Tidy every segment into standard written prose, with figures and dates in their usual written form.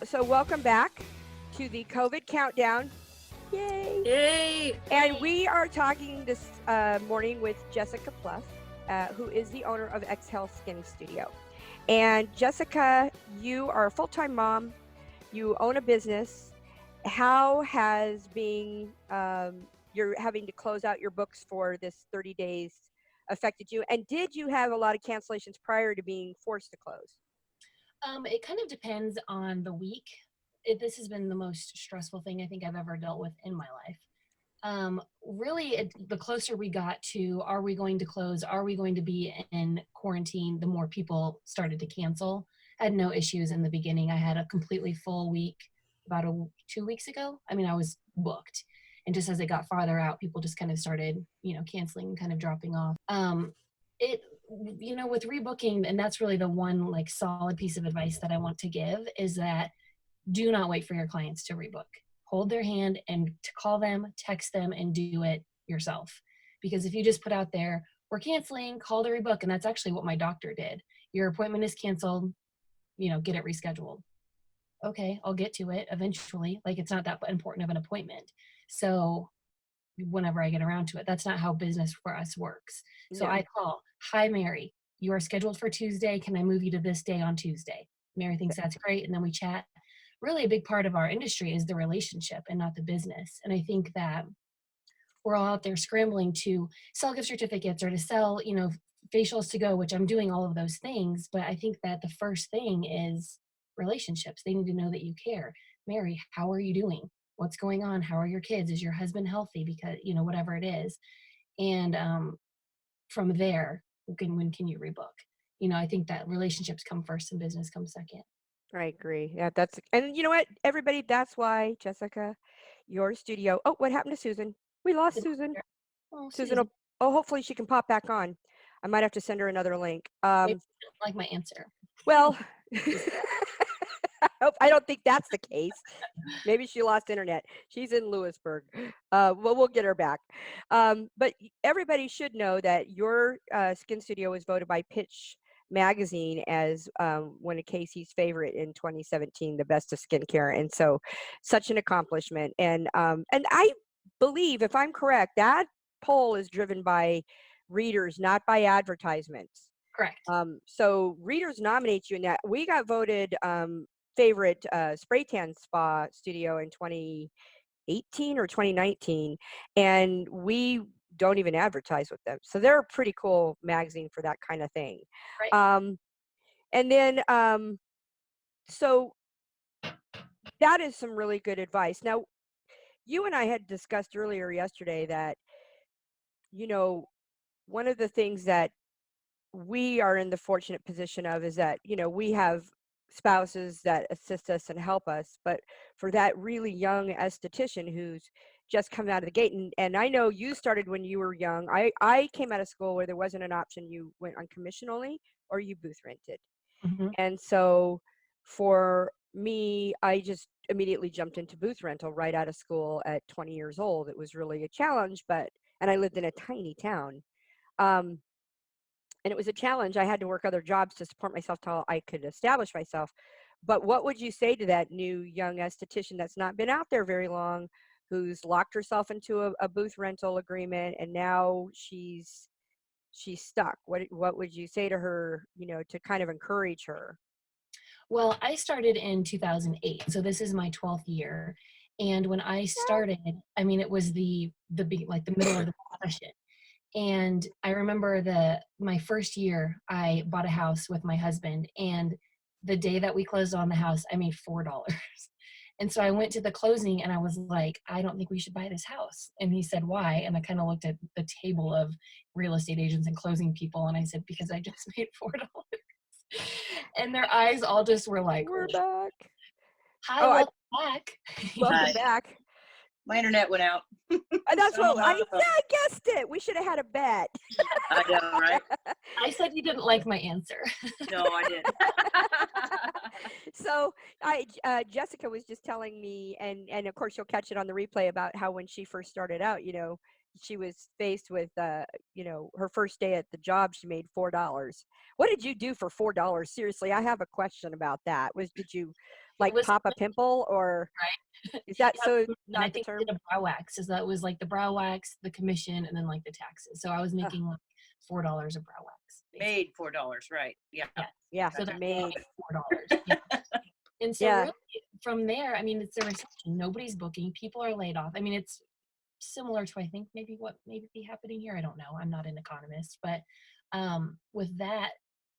So welcome back to the COVID countdown. Yay! Yay! And we are talking this morning with Jessica Pluff, who is the owner of X Health Skin Studio. And Jessica, you are a full-time mom. You own a business. How has being you're having to close out your books for this 30 days affected you? And did you have a lot of cancellations prior to being forced to close? It kind of depends on the week. This has been the most stressful thing I think I've ever dealt with in my life. Really, the closer we got to, are we going to close? Are we going to be in quarantine? The more people started to cancel. I had no issues in the beginning. I had a completely full week about 2 weeks ago. I mean, I was booked. And just as it got farther out, people just kind of started, canceling, kind of dropping off. It with rebooking, and that's really the one like solid piece of advice that I want to give, is that do not wait for your clients to rebook. Hold their hand and to call them, text them, and do it yourself. Because if you just put out there, we're canceling, call to rebook, and that's actually what my doctor did. Your appointment is canceled, get it rescheduled. Okay, I'll get to it eventually. Like, it's not that important of an appointment. So whenever I get around to it, that's not how business for us works. So No. I call, hi, Mary, you are scheduled for Tuesday. Can I move you to this day on Tuesday? Mary thinks that's great. And then we chat. Really a big part of our industry is the relationship and not the business. And I think that we're all out there scrambling to sell gift certificates or to sell, facials to go, which I'm doing all of those things. But I think that the first thing is relationships. They need to know that you care. Mary, how are you doing? What's going on? How are your kids? Is your husband healthy? Because, whatever it is. And from there, when can you rebook? I think that relationships come first and business comes second. I agree. Yeah, and you know what, everybody, that's why, Jessica, your studio. Oh, what happened to Susan? We lost Susan. Oh, Susan, Susan, hopefully she can pop back on. I might have to send her another link. maybe you don't like my answer. Well, I don't think that's the case. Maybe she lost internet. She's in Lewisburg. Well, we'll get her back. But everybody should know that your skin studio was voted by Pitch Magazine as one of Casey's favorite in 2017, the best of skincare, and so such an accomplishment. And I believe, if I'm correct, that poll is driven by readers, not by advertisements. Correct. So readers nominate you in that. We got voted favorite spray tan spa studio in 2018 or 2019, and we don't even advertise with them. So they're a pretty cool magazine for that kind of thing. Right. And then, so that is some really good advice. Now, you and I had discussed earlier yesterday that, one of the things that we are in the fortunate position of is that, we have spouses that assist us and help us. But for that really young esthetician who's just come out of the gate, and I know you started when you were young. I came out of school where there wasn't an option. You went on commission only or you booth rented. Mm-hmm. And so for me, I just immediately jumped into booth rental right out of school at 20 years old. It was really a challenge, and I lived in a tiny town. Um, and it was a challenge. I had to work other jobs to support myself till I could establish myself. But what would you say to that new young esthetician that's not been out there very long, who's locked herself into a booth rental agreement, and now she's stuck? What would you say to her, to kind of encourage her? Well, I started in 2008, so this is my 12th year. And when I started, I mean, it was the middle of the recession. And I remember my first year, I bought a house with my husband, and the day that we closed on the house, I made $4. And so I went to the closing and I was like, I don't think we should buy this house. And he said, why? And I kind of looked at the table of real estate agents and closing people, and I said, because I just made $4. And their eyes all just were like, We're back. hi, welcome back. Welcome back. My internet went out. That's what I guessed it. We should have had a bet. I know, right? I said you didn't like my answer. No, I didn't. So Jessica was just telling me, and of course you'll catch it on the replay, about how when she first started out, she was faced with, her first day at the job, she made $4. What did you do for $4? Seriously, I have a question about that. Did you It like was pop a pimple, or right. is that Yeah, so and I not the think I term? did a brow wax. So that was like the brow wax, the commission, and then like the taxes. So I was Uh, making like $4 a brow wax, basically. Made $4, right? Yeah. Yes. yeah, So that's made. $4. Yeah. And so Yeah, really from there, I mean, it's a recession. Nobody's booking. People are laid off. I mean, it's similar to, I think, maybe what may be happening here. I don't know. I'm not an economist, but with that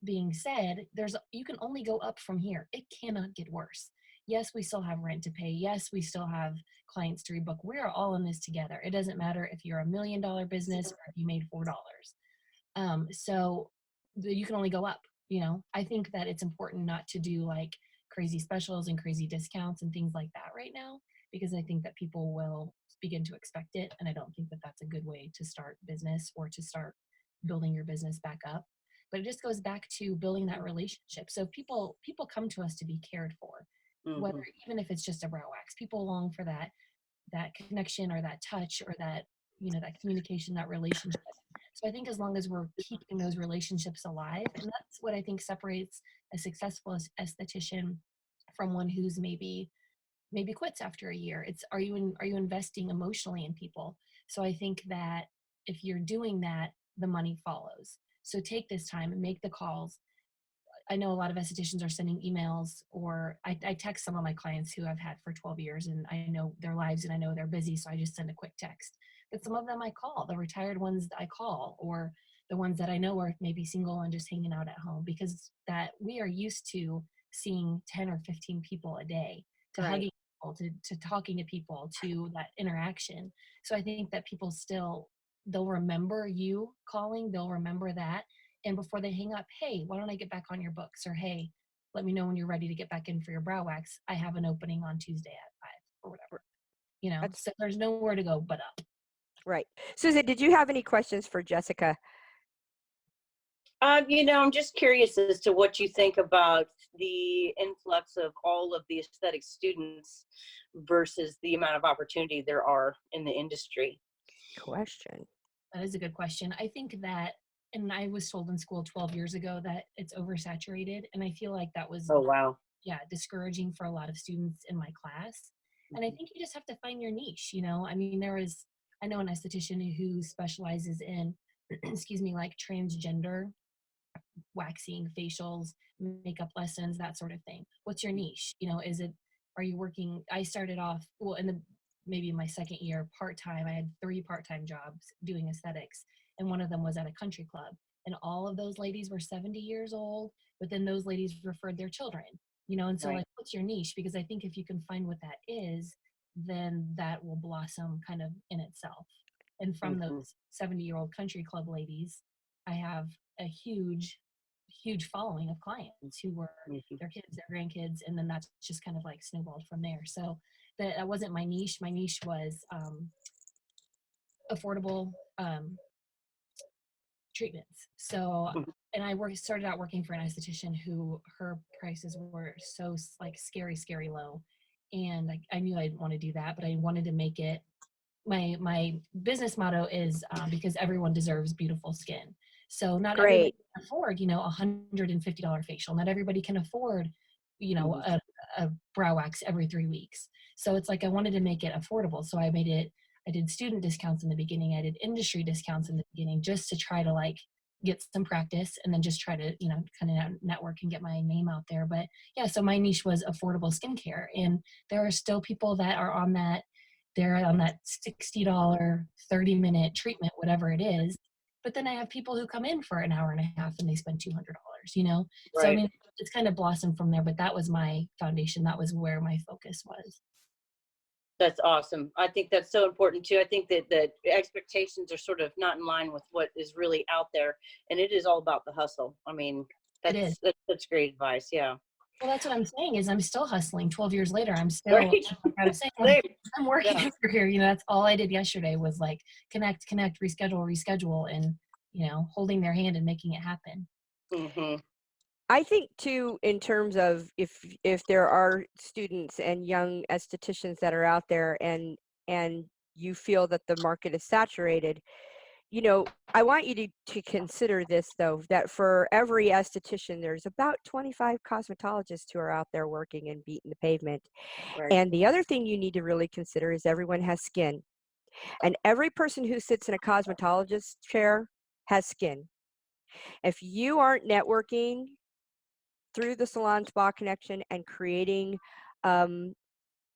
being said, you can only go up from here. It cannot get worse. Yes, we still have rent to pay. Yes, we still have clients to rebook. We're all in this together. It doesn't matter if you're $1 million business or if you made $4. So you can only go up. I think that it's important not to do like crazy specials and crazy discounts and things like that right now, because I think that people will begin to expect it. And I don't think that that's a good way to start business or to start building your business back up. But it just goes back to building that relationship. So people come to us to be cared for, whether even if it's just a brow wax, people long for that connection or that touch or that that communication, that relationship. So I think as long as we're keeping those relationships alive, and that's what I think separates a successful esthetician from one who's maybe quits after a year. It's are you investing emotionally in people? So I think that if you're doing that, the money follows. So take this time and make the calls. I know a lot of estheticians are sending emails, or I text some of my clients who I've had for 12 years, and I know their lives and I know they're busy, so I just send a quick text. But some of them I call, the retired ones I call, or the ones that I know are maybe single and just hanging out at home, because that we are used to seeing 10 or 15 people a day, to Right. hugging people, to talking to people, to that interaction. So I think that people still, they'll remember you calling, they'll remember that, and before they hang up, hey, why don't I get back on your books? Or hey, let me know when you're ready to get back in for your brow wax. I have an opening on Tuesday at 5 or whatever. that's So there's nowhere to go but up. right. Susan, did you have any questions for Jessica? I'm just curious as to what you think about the influx of all of the aesthetic students versus the amount of opportunity there are in the industry. Question. That is a good question. I think that, and I was told in school 12 years ago that it's oversaturated. And I feel like that was, Oh, wow. yeah, discouraging for a lot of students in my class. And I think you just have to find your niche. I mean, I know an esthetician who specializes in, excuse me, like transgender waxing, facials, makeup lessons, that sort of thing. What's your niche? Are you working? I started off, well, maybe my second year part-time. I had 3 part-time jobs doing aesthetics, and one of them was at a country club. And all of those ladies were 70 years old, but then those ladies referred their children, and so Right. like, what's your niche? Because I think if you can find what that is, then that will blossom kind of in itself. And from Mhm. those 70-year-old country club ladies, I have a huge following of clients who were Mhm. their kids, their grandkids, and then that's just kind of like snowballed from there. So that wasn't my niche. My niche was affordable treatments. So, Mhm. and I started out working for an esthetician who her prices were so like scary low, and I knew I didn't want to do that, but I wanted to make it. My business motto is because everyone deserves beautiful skin. So not everybody Great. can afford, $150 facial. Not everybody can afford, Mhm. a brow wax every 3 weeks. So it's like I wanted to make it affordable. So I did student discounts in the beginning. I did industry discounts in the beginning, just to try to like get some practice and then just try to, kind of network and get my name out there. But yeah, so my niche was affordable skincare. And there are still people that are on that, they're on that $60, 30-minute treatment, whatever it is. But then I have people who come in for an hour and a half and they spend $200. So I Right. mean, it's kind of blossomed from there, but that was my foundation. That was where my focus was. That's awesome. I think that's so important too. I think that the expectations are sort of not in line with what is really out there, and it is all about the hustle. I mean, It is. that's great advice. Yeah. Well, that's what I'm saying is I'm still hustling 12 years later. I'm still, Right. like I was saying, Same. I'm working Yeah. over here. That's all I did yesterday was like connect, reschedule, and, holding their hand and making it happen. Mhm. I think too, in terms of if there are students and young estheticians that are out there, and you feel that the market is saturated, I want you to consider this though, that for every esthetician, there's about 25 cosmetologists who are out there working and beating the pavement. Right. And the other thing you need to really consider is everyone has skin. And every person who sits in a cosmetologist chair has skin. If you aren't networking through the salon spa connection and creating um,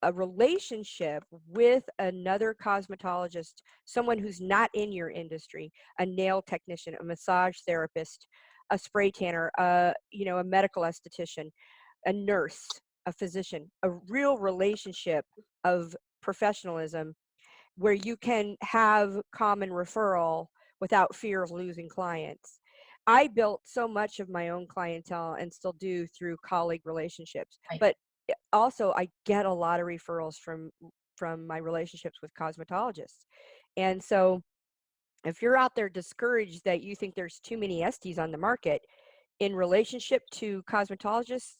a relationship with another cosmetologist, someone who's not in your industry, a nail technician, a massage therapist, a spray tanner, a medical esthetician, a nurse, a physician, a real relationship of professionalism where you can have common referral without fear of losing clients. I built so much of my own clientele and still do through colleague relationships, Right. but also I get a lot of referrals from my relationships with cosmetologists. And so if you're out there discouraged that you think there's too many Estes on the market in relationship to cosmetologists,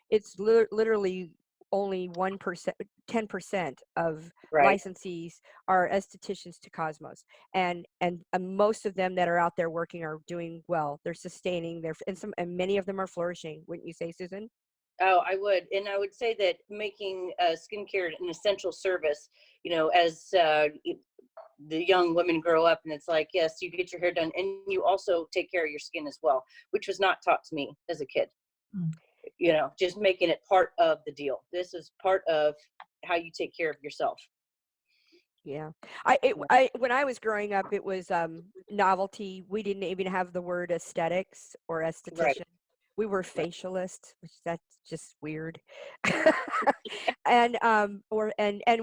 it's literally only 1%, 10% of Right. licensees are estheticians to Cosmos, and most of them that are out there working are doing well. They're sustaining their, and many of them are flourishing. Wouldn't you say, Susan? Oh, I would. And I would say that making skincare an essential service, as the young women grow up, and it's like, yes, you get your hair done and you also take care of your skin as well, which was not taught to me as a kid. Mm. Just making it part of the deal. This is part of how you take care of yourself. Yeah. Yeah. When I was growing up, it was novelty. We didn't even have the word aesthetics or Right. esthetician. We were Right. facialists, which that's just weird. And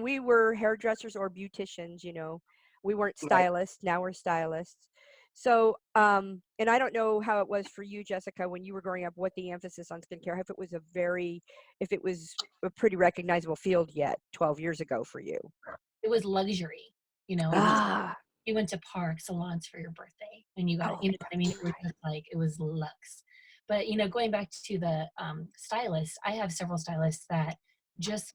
we were hairdressers or beauticians. We weren't Right. stylists. Now we're stylists. So, and I don't know how it was for you, Jessica, when you were growing up, what the emphasis on skincare, if it was a pretty recognizable field yet 12 years ago for you. It was luxury. It was Ah, you went to park salons for your birthday and you got it. oh, You know what I mean? It was just like it was luxe. But going back to the stylists, I have several stylists that just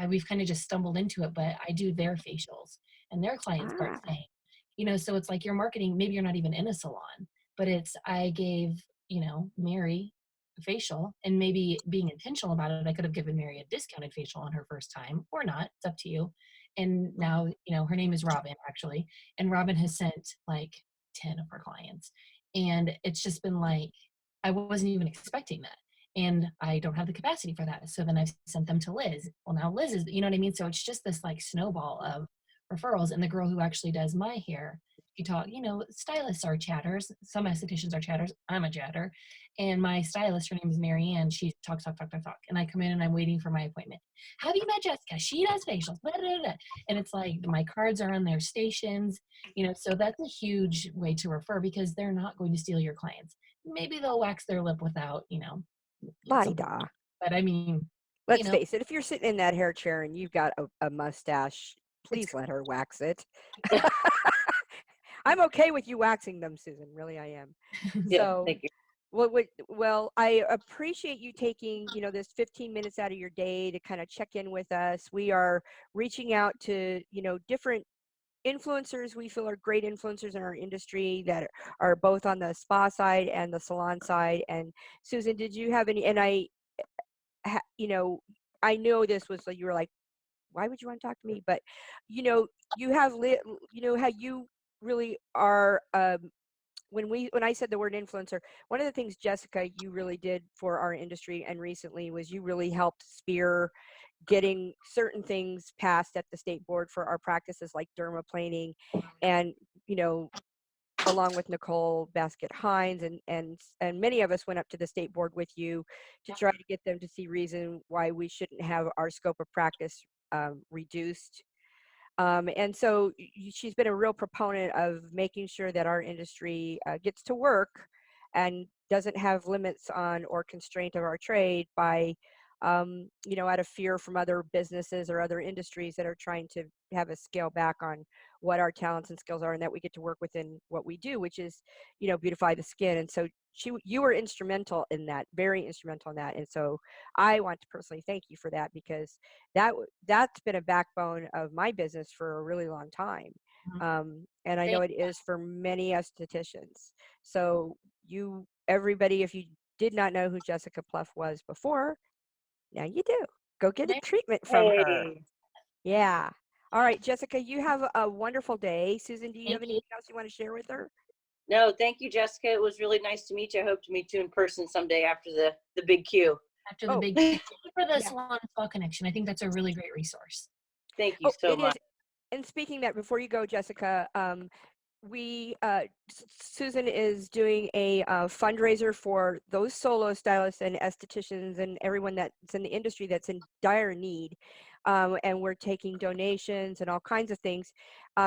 we've kind of just stumbled into it, but I do their facials and their clients start ah, saying, so it's like you're marketing, maybe you're not even in a salon, but it's I gave, Mary a facial, and maybe being intentional about it, I could have given Mary a discounted facial on her first time or not. It's up to you. And now, her name is Robin actually, and Robin has sent like 10 of her clients. And it's just been like, I wasn't even expecting that, and I don't have the capacity for that. So then I've sent them to Liz. Well, now Liz is, you know what I mean? So it's just this like snowball of referrals. And the girl who actually does my hair, you talk, stylists are chatters. Some estheticians are chatters. I'm a chatter. And my stylist, her name is Marianne. She talks, talk, talk, talk, talk. And I come in and I'm waiting for my appointment. Have you met Jessica? She does facials. Blah, blah, blah. And it's like my cards are on their stations, so that's a huge way to refer because they're not going to steal your clients. Maybe they'll wax their lip without, body something. da. But I mean, Let's face it, if you're sitting in that hair chair and you've got a mustache, it's please let her wax it. I'm okay with you waxing them, Susan. Really, I am. Yeah. So, Thank you. well, I appreciate you taking, this 15 minutes out of your day to kind of check in with us. We are reaching out to, different influencers we feel are great influencers in our industry that are both on the spa side and the salon side. And Susan, did you have any, and ha, you know, I know this was like, you were like, why would you want to talk to me? But, you have, how you really are, when I said the word influencer, one of the things, Jessica, you really did for our industry and recently was you really helped spear getting certain things passed at the state board for our practices like dermaplaning and, you know, along with Nicole Basket Hines and many of us went up to the state board with you to try to get them to see reason why we shouldn't have our scope of practice reduced. And so she's been a real proponent of making sure that our industry gets to work and doesn't have limits on or constraint of our trade by, out of fear from other businesses or other industries that are trying to have a scale back on what our talents and skills are and that we get to work within what we do, which is, beautify the skin. And so you were instrumental in that, very instrumental in that. And so I want to personally thank you for that, because that's been a backbone of my business for a really long time. Mhm. And I know it is for many estheticians. So everybody, if you did not know who Jessica Pluff was before, now you do. Go get a There- treatment from her. Hey, Yeah. All right, Jessica, you have a wonderful day. Susan, do you have Thank you. anything else you want to share with her? no, thank you, Jessica. It was really nice to meet you. I hope to meet you in person someday after the big Q. After the Oh, big, thank you for the yeah. Salon Spa Connection. I think that's a really great resource. Thank you Oh, so it much. is. And speaking that, before you go, Jessica, Susan is doing a fundraiser for those solo stylists and estheticians and everyone that's in the industry that's in dire need. And we're taking donations and all kinds of things.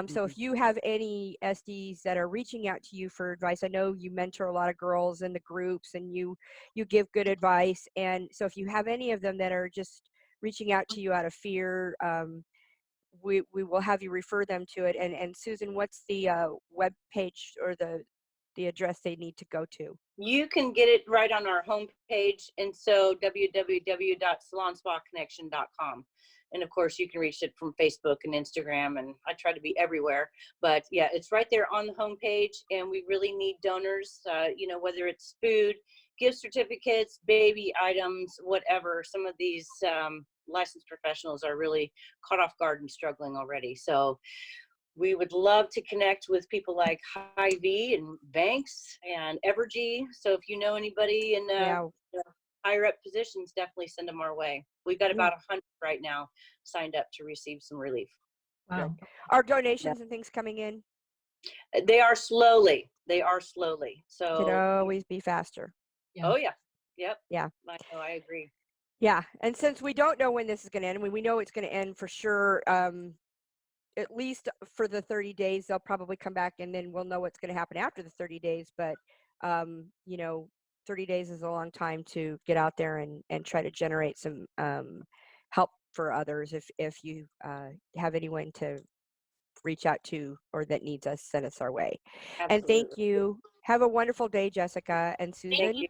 So if you have any SDs that are reaching out to you for advice, I know you mentor a lot of girls in the groups, and you give good advice. And so if you have any of them that are just reaching out to you out of fear, we will have you refer them to it. And Susan, what's the web page or the address they need to go to? You can get it right on our homepage, and so www.salonspaconnection.com. And of course, you can reach it from Facebook and Instagram, and I try to be everywhere. But yeah, it's right there on the homepage, and we really need donors. Whether it's food, gift certificates, baby items, whatever. Some of these licensed professionals are really caught off guard and struggling already. So we would love to connect with people like Hy-Vee and Banks and Evergy. So if you know anybody in Yeah. higher up positions, definitely send them our way. We've got Yeah. about 100 right now signed up to receive some relief. Wow. Are donations and things coming in? They are slowly. They are slowly. Could So, always be faster. Yeah. oh yeah, yep. Yeah. I know. I agree. Yeah. And since we don't know when this is going to end, we know it's going to end for sure. At least for the 30 days, they'll probably come back, and then we'll know what's going to happen after the 30 days. But 30 days is a long time to get out there and try to generate some help for others. If you have anyone to reach out to or that needs us, send us our way. And Absolutely. thank you. Have a wonderful day, Jessica and Susan. Thank you.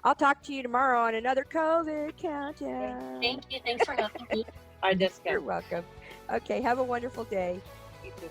I'll talk to you tomorrow on another COVID countdown. Thank you. Thanks for having me. Hi, Jessica. You're welcome. Okay, have a wonderful day. You too.